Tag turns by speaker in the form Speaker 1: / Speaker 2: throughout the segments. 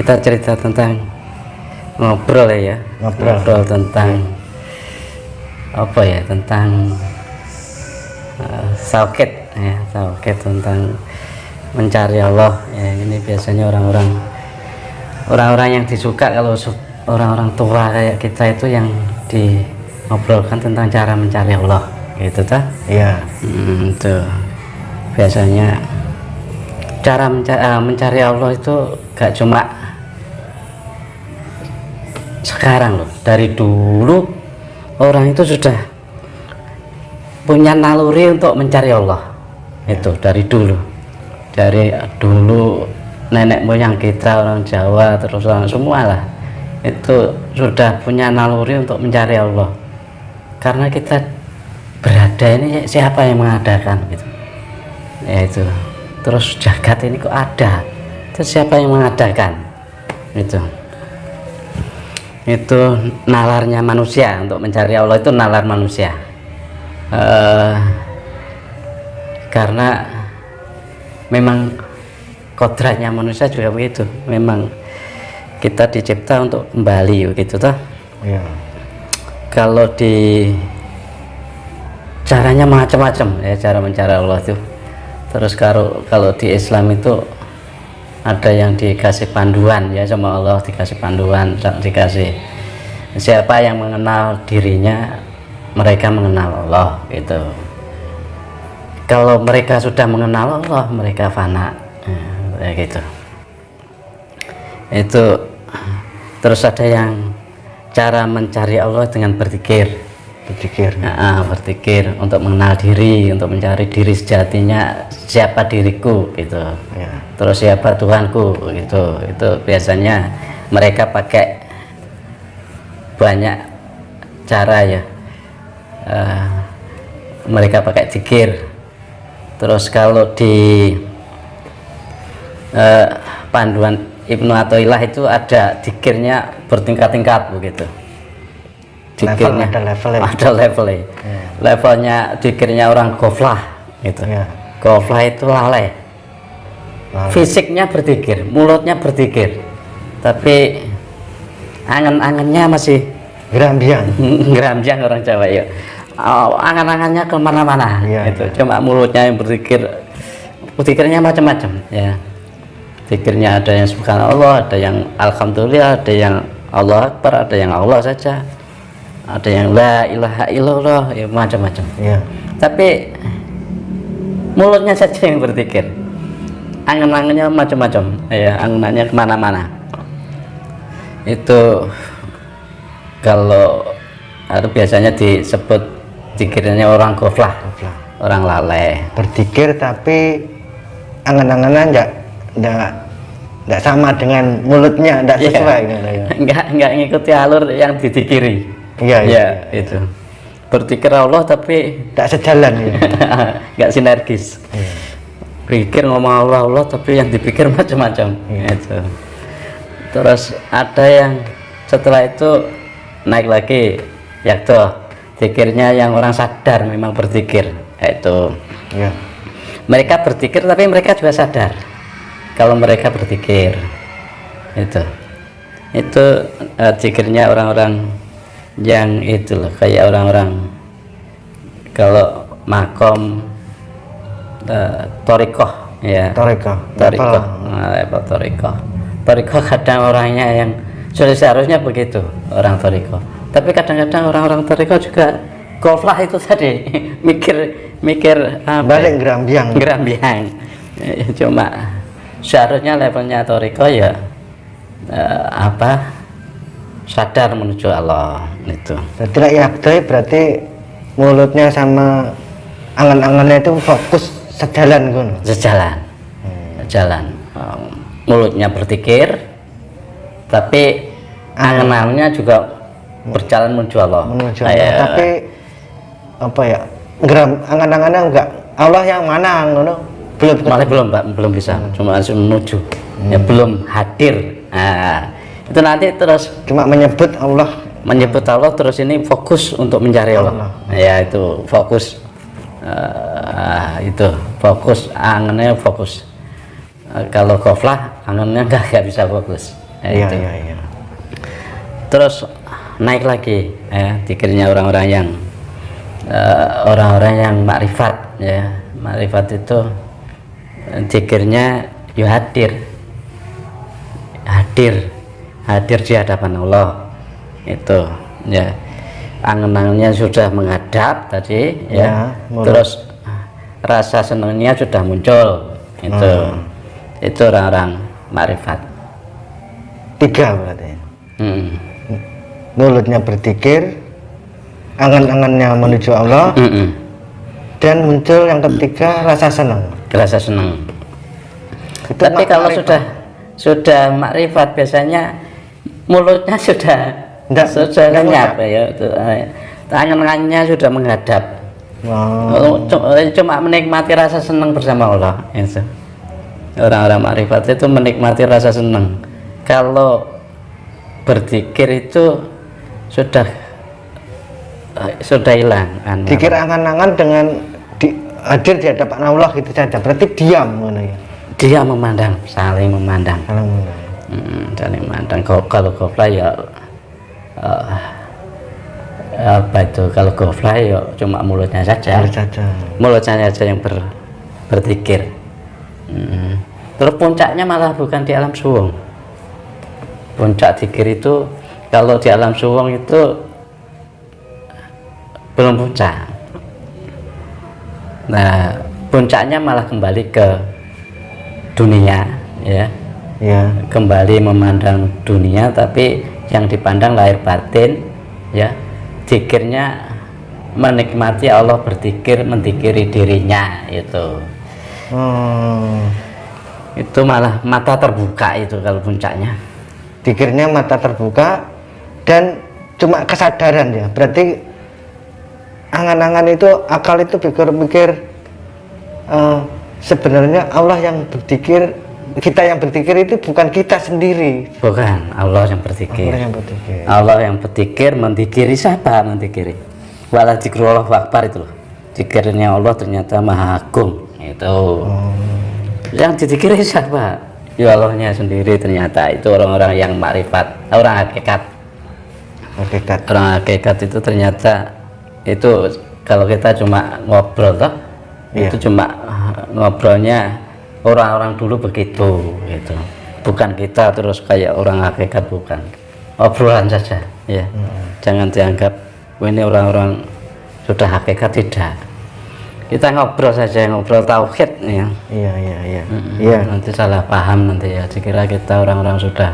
Speaker 1: kita cerita tentang ngobrol ya, ngobrol tentang apa ya, tentang sauket ya, sauket tentang mencari Allah ya. Ini biasanya orang-orang yang disuka kalau orang-orang tua kayak kita itu yang diobrolkan tentang cara mencari Allah gitu ta?
Speaker 2: Iya.
Speaker 1: Itu biasanya cara mencari Allah itu gak cuma sekarang loh, dari dulu orang itu sudah punya naluri untuk mencari Allah. Itu dari dulu nenek moyang kita, orang Jawa terus orang semua lah, itu sudah punya naluri untuk mencari Allah. Karena kita berada ini, siapa yang mengadakan gitu ya, itu terus jagat ini kok ada, terus siapa yang mengadakan, itu nalarnya manusia untuk mencari Allah, itu nalar manusia. Karena memang kodratnya manusia juga begitu, memang kita dicipta untuk kembali begitu toh ya. Kalau di caranya macam-macam ya, cara mencari Allah itu. Terus kalau di Islam itu ada yang dikasih panduan ya sama Allah, dikasih panduan, dikasih siapa yang mengenal dirinya, mereka mengenal Allah gitu. Kalau mereka sudah mengenal Allah, mereka fana ya gitu. Itu terus ada yang cara mencari Allah dengan berpikir untuk mengenal diri, untuk mencari diri sejatinya, siapa diriku gitu ya. Terus siapa Tuhanku gitu. Itu biasanya mereka pakai banyak cara ya, mereka pakai zikir. Terus kalau di panduan Ibnu Athaillah itu ada zikirnya bertingkat-tingkat begitu. Zikirnya ada levelnya. Levelnya zikirnya orang ghaflah gitu. Ghaflah itu lalai. Fisiknya berzikir, mulutnya berzikir, tapi angan-angannya masih gerambiang orang Jawa ya. Angan-angannya kemana-mana itu. Cuma mulutnya yang berzikir. Zikirnya macam-macam ya. Zikirnya ada yang subhanallah, ada yang alhamdulillah, ada yang Allah Akbar, ada yang Allah saja, ada yang la ilaha illallah ya, macam-macam ya. Tapi mulutnya saja yang berzikir, angan-angannya macam-macam ya, anganannya kemana-mana. Itu kalau itu biasanya disebut zikirnya orang ghaflah, orang lalai,
Speaker 2: berzikir tapi angan-angannya enggak sama dengan mulutnya, enggak sesuai
Speaker 1: enggak ngikuti alur yang dizikiri. Iya, itu berzikir Allah tapi
Speaker 2: enggak sejalan ya.
Speaker 1: Enggak sinergis. Pikir ngomong Allah tapi yang dipikir macam-macam itu. Terus ada yang setelah itu naik lagi ya tuh zikirnya yang orang sadar memang berzikir itu ya. Mereka berzikir tapi mereka juga sadar kalau mereka berzikir itu zikirnya orang-orang yang itu loh, kayak orang-orang kalau makom torikoh ya, torikoh kadang orangnya yang seharusnya begitu orang torikoh, tapi kadang-kadang orang-orang torikoh juga ghaflah itu tadi mikir
Speaker 2: balik gerambiang
Speaker 1: cuma seharusnya levelnya torikoh ya sadar menuju Allah itu.
Speaker 2: Jadi ya berarti mulutnya sama angan-angannya itu fokus sejalan mulutnya berzikir tapi angan-angannya juga berjalan menuju Allah. Tapi apa ya, angan-angannya enggak Allah yang mana belum bisa, cuma langsung menuju ya, belum hadir. Itu nanti terus cuma menyebut Allah
Speaker 1: terus ini fokus untuk mencari Allah. Ya itu fokus, itu fokus, angannya fokus. Kalau ghaflah angannya nggak bisa fokus
Speaker 2: Iya,
Speaker 1: itu.
Speaker 2: iya, iya.
Speaker 1: Terus naik lagi ya zikirnya orang-orang yang makrifat ya. Makrifat itu zikirnya ya hadir di hadapan Allah itu ya. Angen-angennya sudah menghadap tadi ya, terus rasa senangnya sudah muncul itu orang-orang makrifat.
Speaker 2: 3 berarti. Mulutnya berzikir, angan-angannya menuju Allah, dan muncul yang ketiga rasa senang.
Speaker 1: Rasa senang.
Speaker 2: Itu
Speaker 1: Tapi kalau sudah makrifat biasanya mulutnya sudah lenyap ya, tangannya sudah menghadap. Cuma menikmati rasa senang bersama Allah. Itu. Orang-orang makrifat itu menikmati rasa senang. Kalau berzikir itu sudah hilang.
Speaker 2: Zikir angan-angan dengan hadir di hadapan Allah gitu saja. Berarti diam, ya.
Speaker 1: Dia memandang, saling memandang. Saling memandang. Kalau ghaflah ya apa itu, kalau ghaflah ya cuma mulutnya saja yang berzikir. Terus puncaknya malah bukan di alam suwung. Puncak zikir itu kalau di alam suwung itu belum puncak. Nah, puncaknya malah kembali ke dunia ya. Kembali memandang dunia, tapi yang dipandang lahir batin ya. Zikirnya menikmati Allah, berzikir, menzikiri dirinya itu. Itu malah mata terbuka itu kalau puncaknya.
Speaker 2: Zikirnya mata terbuka dan cuma kesadaran ya. Berarti angan-angan itu, akal itu pikir-pikir sebenarnya Allah yang berzikir, kita yang berzikir itu bukan kita sendiri.
Speaker 1: Bukan, Allah yang berzikir. Allah yang berzikir, menzikiri siapa? Menzikiri. Wala zikrullah akbar itu loh. Zikirnya Allah ternyata maha agung itu. Yang dizikiri siapa? Ya Allahnya sendiri ternyata. Itu orang-orang yang makrifat, orang hakikat. Orang hakikat itu ternyata itu kalau kita cuma ngobrol toh, itu cuma ngobrolnya orang-orang dulu begitu gitu. Bukan kita terus kayak orang hakikat, bukan. Obrolan saja ya. Jangan dianggap ini orang-orang sudah hakikat, tidak. Kita ngobrol saja, ngobrol tauhid ya. Iya. Nanti salah paham nanti ya. Dikira kita orang-orang sudah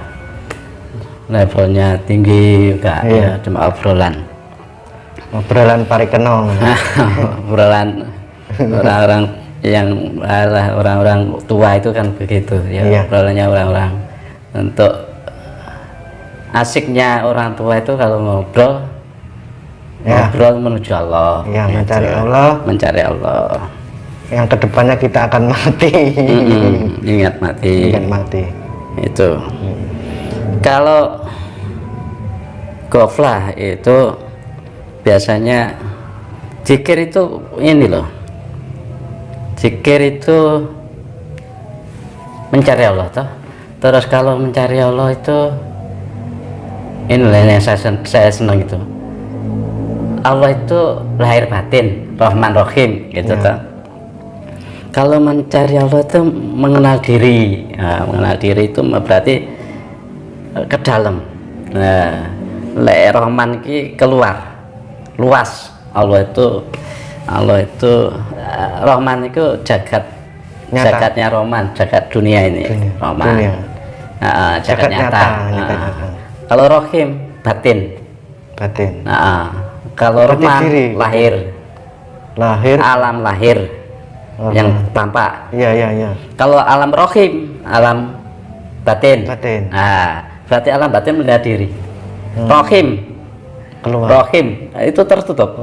Speaker 1: levelnya tinggi juga ya, cuma obrolan parikenong. Obrolan orang-orang yang orang-orang tua itu kan begitu ya. Obrolannya orang-orang untuk asiknya orang tua itu kalau ngobrol menuju Allah
Speaker 2: ya,
Speaker 1: gitu. mencari Allah
Speaker 2: yang kedepannya kita akan mati.
Speaker 1: Ingat mati itu. Kalau ghaflah itu biasanya zikir itu ini loh, zikir itu mencari Allah toh. Terus kalau mencari Allah itu inilah yang saya senang itu, Allah itu lahir batin, Rahman Rahim gitu toh. Kalau mencari Allah itu mengenal diri. Nah, mengenal diri itu berarti ke dalam. Nah, Rahman ki keluar, luas. Allah itu Rahman itu jagatnya Rahman, jagat dunia ini. Rahman. Jagat nyata. Kalau Rahim batin. Kalau Rahman lahir alam lahir yang tampak.
Speaker 2: Iya.
Speaker 1: Kalau alam Rahim alam batin. Berarti alam batin melihat diri. Rahim
Speaker 2: keluar.
Speaker 1: Rahim itu tertutup.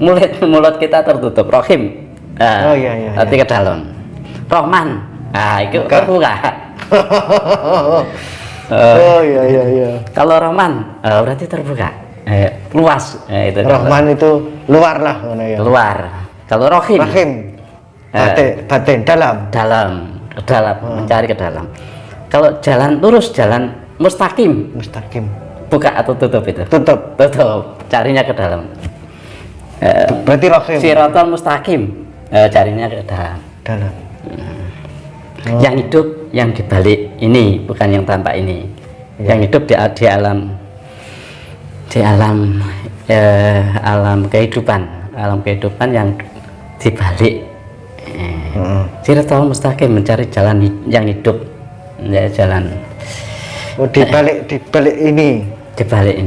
Speaker 1: Mulut kita tertutup. Rahim. Berarti ke dalam. Rahman. Itu terbuka.
Speaker 2: Iya.
Speaker 1: Kalau Rahman berarti terbuka. Luas. Itu
Speaker 2: Rahman itu luar lah.
Speaker 1: Luar. Kalau Rahim
Speaker 2: batin dalam.
Speaker 1: Mencari ke dalam. Kalau jalan lurus, jalan mustaqim.
Speaker 2: Mustaqim.
Speaker 1: Buka atau tutup itu?
Speaker 2: Tutup.
Speaker 1: Tutup. Carinya ke dalam.
Speaker 2: Berarti rahim.
Speaker 1: Siratal mustaqim. Carinya ke dalam.
Speaker 2: Dalam.
Speaker 1: Yang hidup, yang dibalik ini, bukan yang tanpa ini. Yang hidup di alam, alam kehidupan yang dibalik. Siratal mustaqim, mencari jalan yang hidup, ya, jalan.
Speaker 2: Oh, dibalik ini.
Speaker 1: Dibalik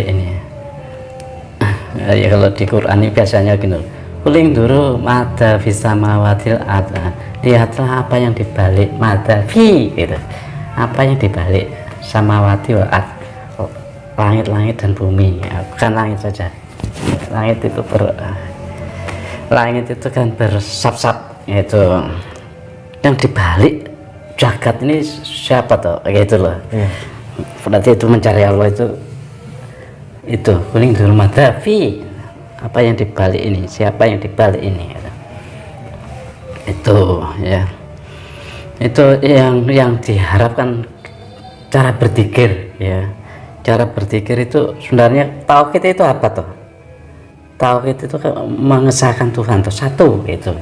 Speaker 1: ini. Ya, kalau di Quran ini biasanya gitu. Kuling dulu mada fisamawatil ada. Lihatlah apa yang dibalik mada fi gitu. Apa yang dibalik samawati wal ard. Langit-langit dan bumi. Ya, bukan langit saja. Langit itu kan bersap-sap, yaitu yang dibalik jagat ini siapa toh, kayak gitu loh. Berarti itu mencari Allah itu kuning dulu mada fi, apa yang dibalik ini, siapa yang dibalik ini, itu ya, itu yang diharapkan. Cara berpikir, ya, cara berpikir itu sebenarnya tauhid itu apa toh? Tauhid itu mengesahkan Tuhan tuh satu gitu.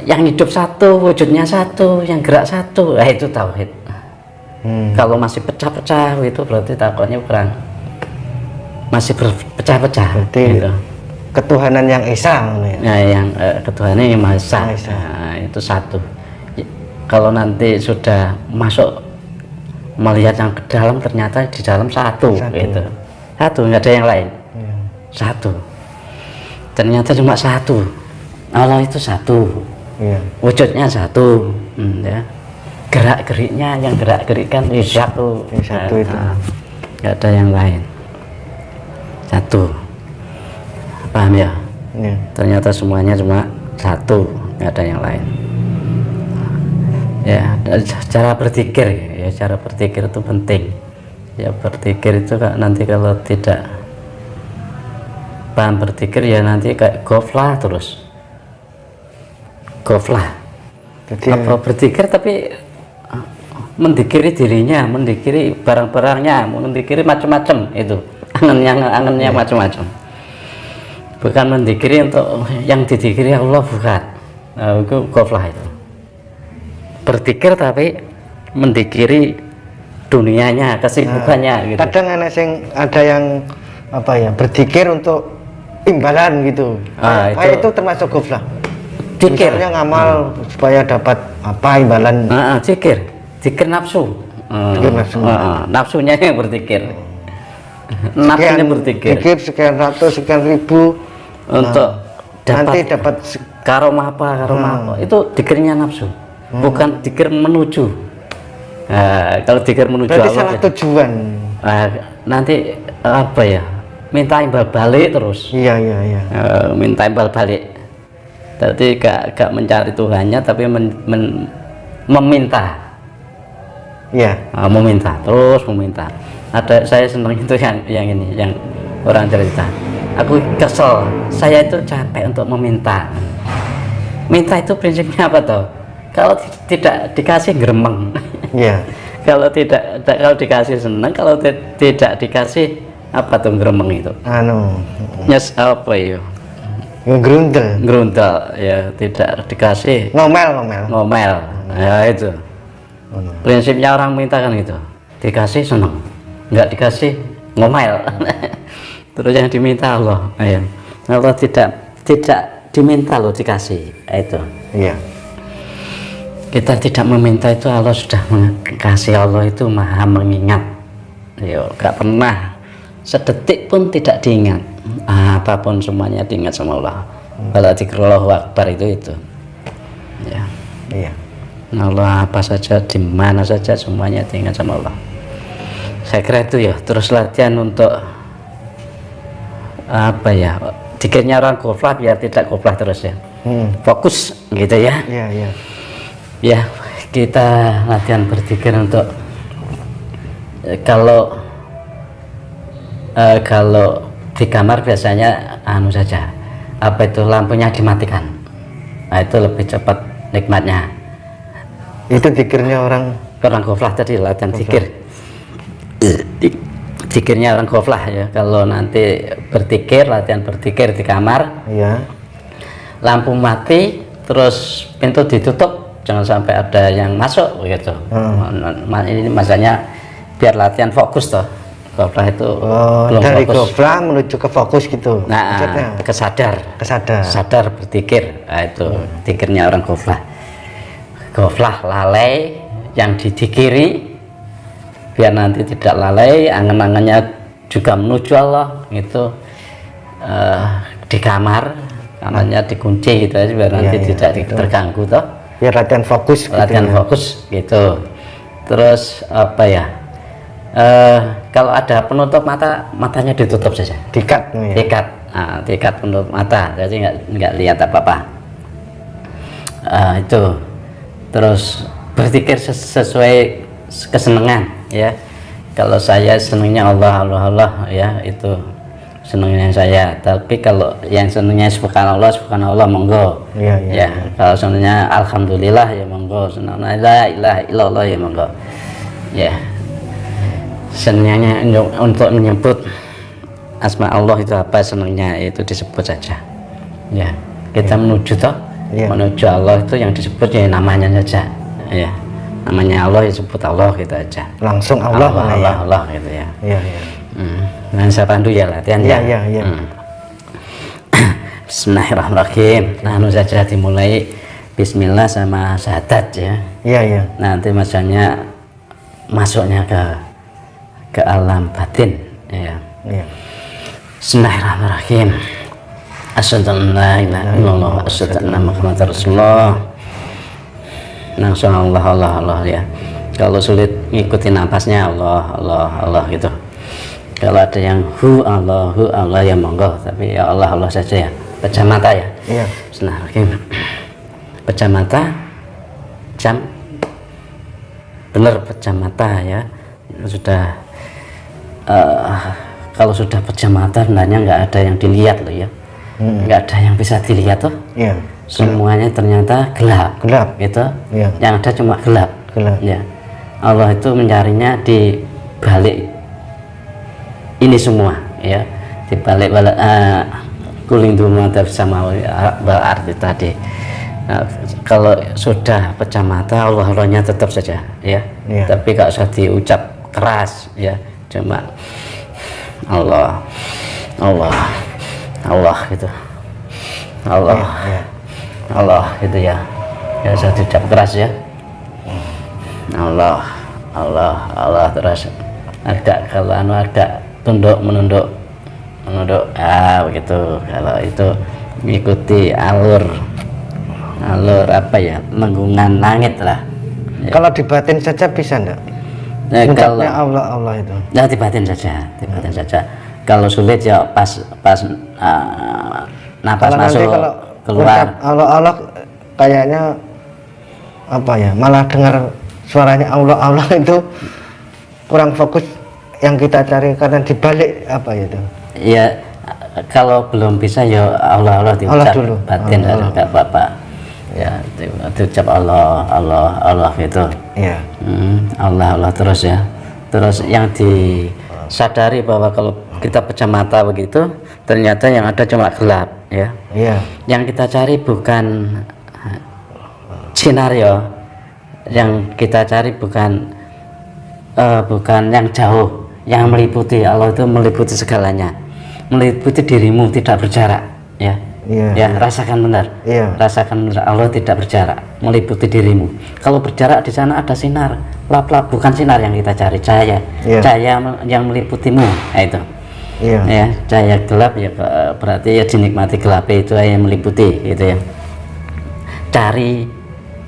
Speaker 1: Yang hidup satu, wujudnya satu, yang gerak satu, itu tauhid. Kalau masih pecah-pecah itu berarti takutnya kurang, masih berpecah-pecah.
Speaker 2: Berarti
Speaker 1: gitu.
Speaker 2: Ketuhanan yang esa.
Speaker 1: Nah, yang ketuhanan yang maha esa. Nah, itu satu. Kalau nanti sudah masuk melihat yang ke dalam, ternyata di dalam satu. Gitu. Satu, nggak ada yang lain. Satu. Ternyata cuma satu. Allah itu satu. Wujudnya satu. Ya. Gerak-geriknya, yang gerak-gerikan satu.
Speaker 2: Satu itu.
Speaker 1: Nggak ada yang lain. Satu. Paham ya? Ternyata semuanya cuma satu, nggak ada yang lain. Ya, cara berpikir, ya, cara berpikir itu penting. Ya, berpikir itu nanti kalau tidak paham berpikir, ya nanti kayak goflah terus. Goflah. Apa berpikir tapi mendikiri dirinya, mendikiri barang-barangnya, mendikiri macam-macam itu. Angannya macam-macam. Bukan mendikiri untuk yang didikiri Allah, bukan. Nah, itu goflah itu. Berpikir tapi mendikiri dunianya, kesibukannya gitu.
Speaker 2: Kadang ada yang apa ya, berzikir untuk imbalan gitu. Kayak itu termasuk goflah.
Speaker 1: Zikir.
Speaker 2: Misalnya ngamal supaya dapat apa imbalan.
Speaker 1: Zikir nafsu. Nafsunya yang berzikir. Nafsunya berzikir.
Speaker 2: Zikir sekian ratus, sekian ribu
Speaker 1: untuk
Speaker 2: nanti dapat
Speaker 1: karomah apa. Itu zikirnya nafsu. Bukan zikir menuju. Kalau zikir menuju
Speaker 2: berarti
Speaker 1: Allah,
Speaker 2: salah tujuan.
Speaker 1: Nanti apa ya? Minta imbal balik terus.
Speaker 2: Iya.
Speaker 1: Minta imbal balik. Jadi gak mencari Tuhannya, tapi meminta.
Speaker 2: Iya.
Speaker 1: Meminta, terus meminta. Saya senang itu yang ini, yang orang cerita. Aku kesel, saya itu capek untuk meminta. Minta itu prinsipnya apa toh? Kalau tidak dikasih gremeng.
Speaker 2: Iya.
Speaker 1: Kalau dikasih senang, kalau tidak dikasih apa tuh gremeng itu? Nyes apa ya? Gerundel ya, tidak dikasih ngomel. Ya itu. Prinsipnya orang minta kan gitu. Dikasih senang, nggak dikasih ngomel. Terus yang diminta Allah, ya. Allah tidak diminta loh, dikasih. Itu.
Speaker 2: Iya.
Speaker 1: Kita tidak meminta itu, Allah sudah mengasihi. Allah itu maha mengingat. Yo, gak pernah sedetik pun tidak diingat. Apapun semuanya diingat sama Allah. Kalau dzikrullahu akbar itu. Ya.
Speaker 2: Iya.
Speaker 1: Allah apa saja, di mana saja, semuanya diingat sama Allah. Saya kira itu ya. Terus latihan untuk apa ya? Dikirnya orang goflah biar tidak goflah terus ya. Fokus gitu ya.
Speaker 2: Iya.
Speaker 1: Ya, kita latihan berpikir untuk kalau di kamar biasanya saja, apa itu, lampunya dimatikan. Nah, itu lebih cepat nikmatnya.
Speaker 2: Itu dikirnya orang
Speaker 1: orang ghaflah tadi, latihan zikir. Zikirnya orang ghaflah ya. Kalau nanti berzikir, latihan berzikir di kamar,
Speaker 2: Iya.
Speaker 1: lampu mati, terus pintu ditutup, jangan sampai ada yang masuk begitu. Ini masanya biar latihan fokus toh. Ghaflah itu belum
Speaker 2: dari
Speaker 1: fokus.
Speaker 2: ghaflah menuju ke fokus gitu.
Speaker 1: Nah,
Speaker 2: Maksudnya
Speaker 1: kesadar. Sadar berzikir. Nah, itu zikirnya orang ghaflah. Ghaflah lalai yang didikiri biar nanti tidak lalai, angan-angannya juga menuju Allah gitu. Di kamarnya dikunci gitu aja biar nanti tidak terganggu toh.
Speaker 2: Biar latihan fokus.
Speaker 1: Latihan
Speaker 2: gitu
Speaker 1: fokus gitu. Terus apa ya? Kalau ada penutup mata, matanya ditutup saja.
Speaker 2: Dikat.
Speaker 1: Dikat penutup mata, jadi nggak lihat apa-apa. Itu. Terus berzikir sesuai kesenangan ya. Kalau saya senangnya Allah ya, itu senangnya saya. Tapi kalau yang senangnya subhanallah monggo. Ya. Kalau senangnya alhamdulillah ya monggo. Senangnya la ilaha illallah ya monggo. Ya. Senangnya untuk menyebut asma Allah itu apa, senangnya itu disebut saja. Ya. Kita menuju toh. Menuju Allah itu yang disebut ya namanya saja. Ya. Namanya Allah ya sebut Allah gitu aja.
Speaker 2: Langsung Allah
Speaker 1: gitu ya.
Speaker 2: Iya.
Speaker 1: Nah, saya pandu ya latihan ya.
Speaker 2: Iya.
Speaker 1: Bismillahirrahmanirrahim. Nah, saja dimulai Bismillah sama syahadat ya.
Speaker 2: Iya.
Speaker 1: Nanti masanya masuknya ke alam batin ya.
Speaker 2: Iya.
Speaker 1: Bismillahirrahmanirrahim. Asyhadu an la ilaha illallah wa asyhadu anna Muhammadar Rasulullah. Langsung Allah ya. Kalau sulit ngikutin napasnya Allah gitu. Kalau ada yang hu Allah ya monggo, tapi ya Allah saja ya. Pejam mata ya.
Speaker 2: Iya.
Speaker 1: Bismillahirrahmanirrahim. Pejam mata, jam. Benar pejam mata ya. Sudah kalau sudah pejam mata sebenarnya nggak ada yang dilihat loh ya. Nggak ada yang bisa dilihat tuh.
Speaker 2: Iya.
Speaker 1: Semuanya ternyata gelap gitu.
Speaker 2: Iya.
Speaker 1: Yang ada cuma gelap ya. Allah itu mencarinya di balik ini semua ya, di balik kuling duma sama arti tadi. Nah, kalau sudah pejam mata Allahnya tetap saja ya. Tapi gak usah diucap keras ya, cuma Allah gitu. Allah gitu ya. Ya usah diucap keras ya. Allah terus ada kalau ada tunduk menunduk begitu. Kalau itu mengikuti alur apa ya, lengkungan langit lah ya.
Speaker 2: Kalau dibatin saja bisa enggak? Kalau Allah itu
Speaker 1: ya dibatin saja. Kalau sulit ya pas napas masuk keluar
Speaker 2: Allah kayaknya apa ya, malah dengar suaranya Allah itu kurang fokus yang kita cari, karena dibalik apa itu
Speaker 1: ya. Kalau belum bisa ya Allah diucap
Speaker 2: dulu.
Speaker 1: batin enggak apa-apa ya, diucap Allah gitu
Speaker 2: ya.
Speaker 1: Allah terus ya. Terus yang disadari bahwa kalau kita pejam mata begitu ternyata yang ada cuma gelap ya. Yang kita cari bukan sinario, yang kita cari bukan yang jauh, yang meliputi. Allah itu meliputi segalanya, meliputi dirimu, tidak berjarak ya. Rasakan benar. Rasakan benar, Allah tidak berjarak, meliputi dirimu. Kalau berjarak di sana ada sinar lap-lap, bukan sinar yang kita cari, cahaya yang meliputimu. Nah, itu ya, cahaya gelap ya, berarti ya dinikmati gelap itu yang meliputi gitu ya. Cari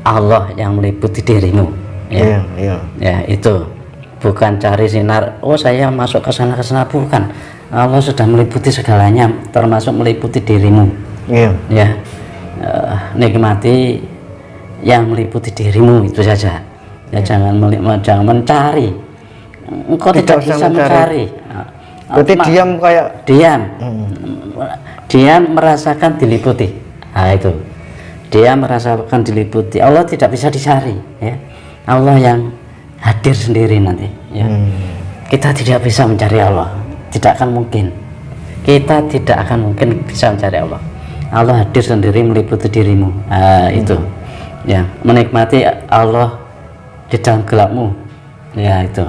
Speaker 1: Allah yang meliputi dirimu ya. Ya itu bukan cari sinar, saya masuk ke sana bukan. Allah sudah meliputi segalanya, termasuk meliputi dirimu ya. Nikmati yang meliputi dirimu itu saja ya. Jangan mencari, engkau tidak bisa mencari.
Speaker 2: Berarti
Speaker 1: diam merasakan diliputi. Nah, itu dia merasakan diliputi. Allah tidak bisa dicari ya. Allah yang hadir sendiri nanti ya. Kita tidak bisa mencari Allah, tidak akan mungkin, kita tidak akan mungkin bisa mencari Allah. Allah hadir sendiri meliputi dirimu, itu ya, menikmati Allah di dalam gelapmu ya. Itu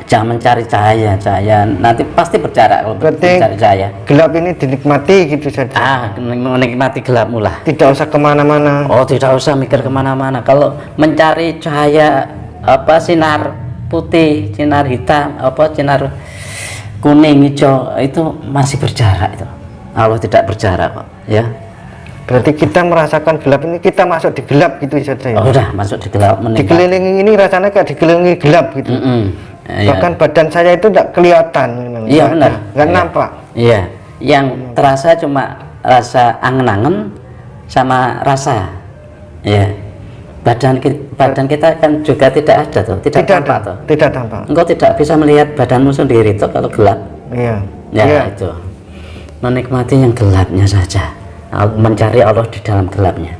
Speaker 1: jangan mencari cahaya nanti pasti berjarak. Kalau
Speaker 2: berarti
Speaker 1: mencari cahaya,
Speaker 2: gelap ini dinikmati gitu saja,
Speaker 1: menikmati gelapmu lah,
Speaker 2: tidak usah kemana-mana.
Speaker 1: oh tidak usah mikir kemana-mana. Kalau mencari cahaya sinar putih, sinar hitam, sinar kuning, hijau, itu masih berjarak itu. Allah tidak berjarak kok ya.
Speaker 2: Berarti kita merasakan gelap ini, kita masuk di gelap gitu saja ya.
Speaker 1: Oh, udah masuk di gelap,
Speaker 2: dikelilingi ini rasanya kayak dikelilingi gelap gitu. Bahkan badan saya itu tidak kelihatan.
Speaker 1: Iya benar,
Speaker 2: nggak nampak.
Speaker 1: Iya, yang terasa cuma rasa angen-angen sama rasa ya. Badan kita kan juga tidak ada tuh, tidak tampak tuh.
Speaker 2: Tidak tampak.
Speaker 1: Engkau tidak bisa melihat badanmu sendiri tuh kalau gelap.
Speaker 2: Iya.
Speaker 1: Ya
Speaker 2: iya.
Speaker 1: itu. Menikmati yang gelapnya saja. Mencari Allah di dalam gelapnya.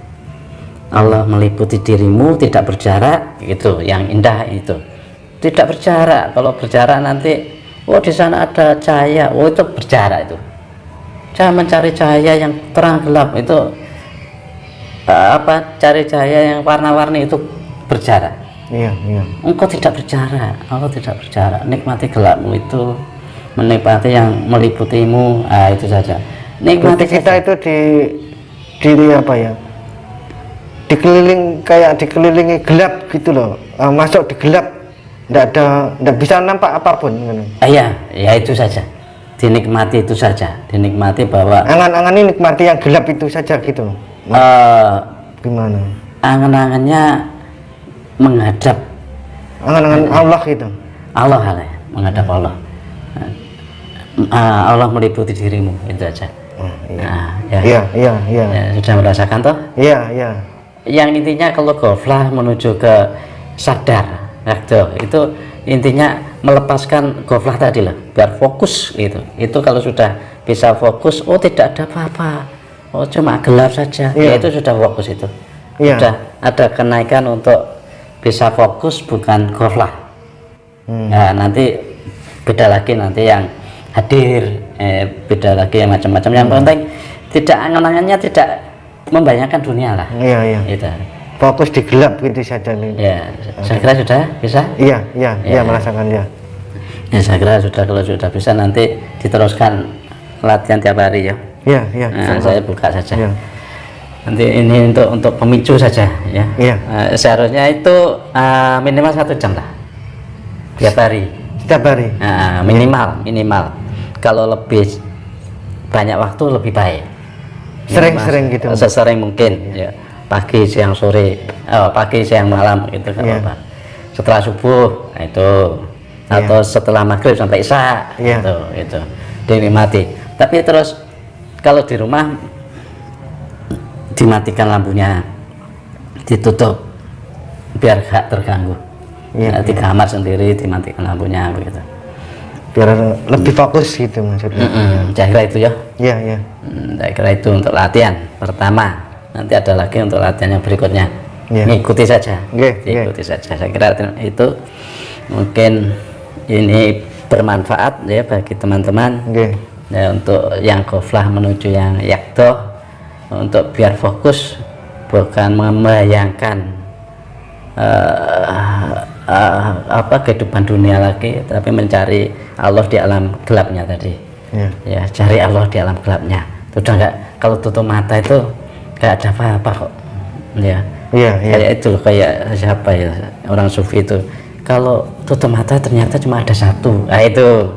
Speaker 1: Allah meliputi dirimu, tidak berjarak, itu yang indah itu. Tidak berjarak. Kalau berjarak nanti, oh di sana ada cahaya, oh itu berjarak itu. Jangan mencari cahaya yang terang gelap itu. Cari cahaya yang warna-warni itu berjarak.
Speaker 2: Iya.
Speaker 1: Engkau tidak berjarak, engkau tidak berjarak. Nikmati gelapmu itu, menikmati yang meliputimu, itu saja. Nikmati
Speaker 2: kita itu di apa ya? Dikelilingi gelap gitu loh. Masuk di gelap, tidak bisa nampak apapun.
Speaker 1: Iya, ya itu saja. Dinikmati itu saja. Dinikmati bahwa
Speaker 2: angan-angan ini nikmati yang gelap itu saja gitu. Gimana?
Speaker 1: Angan-angannya menghadap
Speaker 2: angan-angan Allah gitu.
Speaker 1: Allah menghadap Allah. Allah meliputi dirimu, itu aja.
Speaker 2: Iya.
Speaker 1: Ya, sudah merasakan toh?
Speaker 2: Iya.
Speaker 1: Yang intinya kalau ghaflah menuju ke sadar, itu intinya melepaskan ghaflah tadi lah, biar fokus gitu. Itu kalau sudah bisa fokus, oh tidak ada apa-apa, oh cuma gelap saja, ya itu sudah fokus itu. Sudah ada kenaikan untuk bisa fokus, bukan ghaflah. Nah, nanti beda lagi nanti yang hadir, beda lagi yang macam-macam. Yang penting tidak angan-angannya tidak membayangkan dunia lah. Iya. Gitu.
Speaker 2: Fokus di gelap gitu saja nih.
Speaker 1: Ya, saya kira sudah bisa.
Speaker 2: Iya, merasakan ya.
Speaker 1: Ya, saya kira sudah. Kalau sudah bisa nanti diteruskan latihan tiap hari ya.
Speaker 2: Iya.
Speaker 1: Nah, saya buka saja.
Speaker 2: Ya.
Speaker 1: Nanti ini untuk pemicu saja ya.
Speaker 2: Iya.
Speaker 1: Seharusnya itu minimal 1 jam lah tiap hari.
Speaker 2: Setiap hari.
Speaker 1: Minimal. Kalau lebih banyak waktu lebih baik.
Speaker 2: Sering gitu.
Speaker 1: Sesering mungkin ya. Pagi, siang, sore, pagi, siang, malam gitu kan apa. Setelah subuh itu atau setelah maghrib sampai isya itu dinikmati. Tapi terus kalau di rumah dimatikan lampunya, ditutup biar gak terganggu. Di kamar sendiri dimatikan lampunya begitu.
Speaker 2: Biar lebih fokus gitu maksudnya.
Speaker 1: Saya kira itu ya.
Speaker 2: Iya.
Speaker 1: Saya kira itu untuk latihan pertama. Nanti ada lagi untuk latihan yang berikutnya. Ikuti saja. Ikuti saja. Saya kira itu mungkin ini bermanfaat ya bagi teman-teman. Ya, untuk yang ghaflah menuju yang yaqdhah, untuk biar fokus, bukan membayangkan kehidupan dunia lagi, tapi mencari Allah di alam gelapnya tadi. Ya, cari Allah di alam gelapnya. Sudah enggak, kalau tutup mata itu enggak ada apa-apa kok. Ya. Kayak itu, kayak siapa ya, orang sufi itu. Kalau tutup mata ternyata cuma ada satu. Nah itu.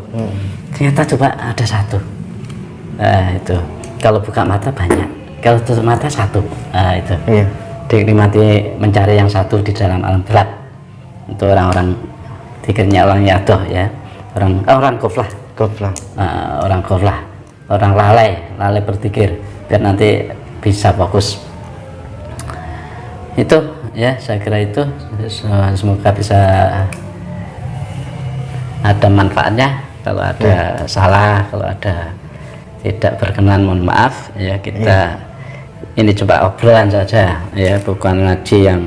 Speaker 1: Ternyata cuma ada satu. Nah itu. Kalau buka mata banyak. Kalau tutup mata satu. Nah itu. Dinikmati mencari yang satu di dalam alam gelap. Untuk orang-orang dikirnya orang yaqdhah ya. Orang ghaflah. Orang ghaflah. Orang lalai berpikir biar nanti bisa fokus. Itu ya, saya kira itu. Semoga bisa ada manfaatnya. Kalau ada salah, kalau ada tidak berkenan, mohon maaf ya. Kita ini coba obrolan saja ya, bukan ngaji yang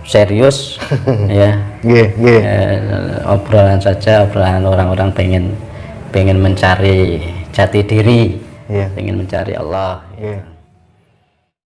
Speaker 1: serius ya. Obrolan saja, obrolan orang-orang pengen mencari jati diri, pengen mencari Allah.